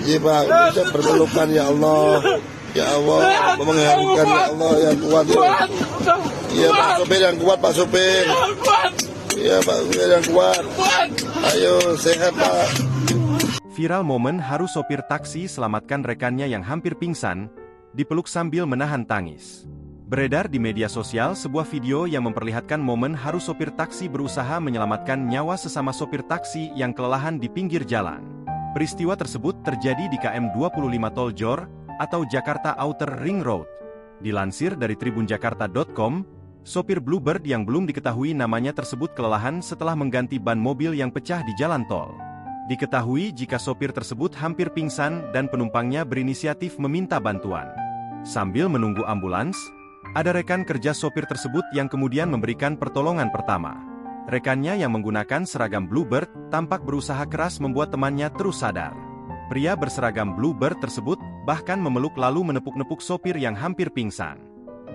Iya Pak, bisa berpelukan ya Allah. Ya Allah, mengharumkan ya Allah yang kuat ya. Iya Pak Sopir yang kuat, Pak Sopir. Iya Pak Sopir yang kuat. Ayo sehat Pak. Viral momen haru sopir taksi selamatkan rekannya yang hampir pingsan, dipeluk sambil menahan tangis. Beredar di media sosial sebuah video yang memperlihatkan momen haru sopir taksi berusaha menyelamatkan nyawa sesama sopir taksi yang kelelahan di pinggir jalan. Peristiwa tersebut terjadi di KM 25 Tol Jor, atau Jakarta Outer Ring Road. Dilansir dari tribunjakarta.com, sopir Bluebird yang belum diketahui namanya tersebut kelelahan setelah mengganti ban mobil yang pecah di jalan tol. Diketahui jika sopir tersebut hampir pingsan dan penumpangnya berinisiatif meminta bantuan. Sambil menunggu ambulans, ada rekan kerja sopir tersebut yang kemudian memberikan pertolongan pertama. Rekannya yang menggunakan seragam Bluebird tampak berusaha keras membuat temannya terus sadar. Pria berseragam Bluebird tersebut bahkan memeluk lalu menepuk-nepuk sopir yang hampir pingsan.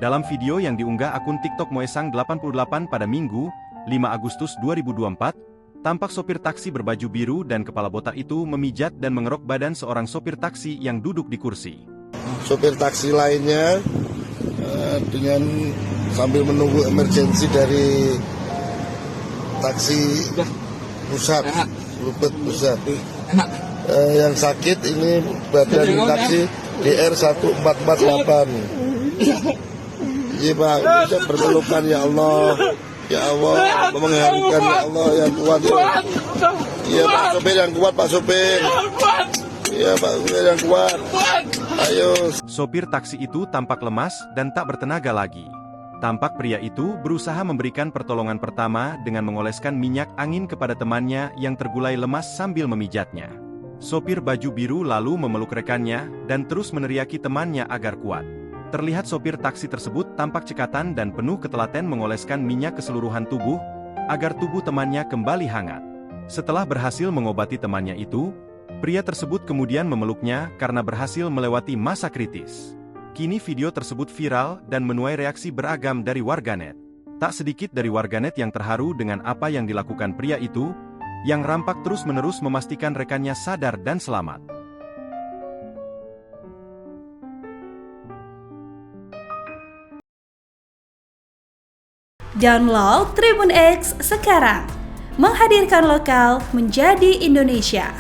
Dalam video yang diunggah akun TikTok Moesang88 pada Minggu, 5 Agustus 2024, tampak sopir taksi berbaju biru dan kepala botak itu memijat dan mengerok badan seorang sopir taksi yang duduk di kursi. Sopir taksi lainnya dengan sambil menunggu emergensi dari taksi pusat, Bluebird pusat. Yang sakit ini badan taksi DR 1448. Iya Pak, bisa berpelukan ya Allah. Ya Allah, mengharumkan ya Allah yang kuat ya. Iya Pak Sopir yang kuat, Pak Sopir. Iya Pak Sopir yang kuat. Ayo. Sopir taksi itu tampak lemas dan tak bertenaga lagi. Tampak pria itu berusaha memberikan pertolongan pertama dengan mengoleskan minyak angin kepada temannya yang tergulai lemas sambil memijatnya. Sopir baju biru lalu memeluk rekannya dan terus meneriaki temannya agar kuat. Terlihat sopir taksi tersebut tampak cekatan dan penuh ketelaten mengoleskan minyak ke seluruhan tubuh, agar tubuh temannya kembali hangat. Setelah berhasil mengobati temannya itu, pria tersebut kemudian memeluknya karena berhasil melewati masa kritis. Kini video tersebut viral dan menuai reaksi beragam dari warganet. Tak sedikit dari warganet yang terharu dengan apa yang dilakukan pria itu, yang rampak terus-menerus memastikan rekannya sadar dan selamat. Download Tribun X sekarang, menghadirkan lokal menjadi Indonesia.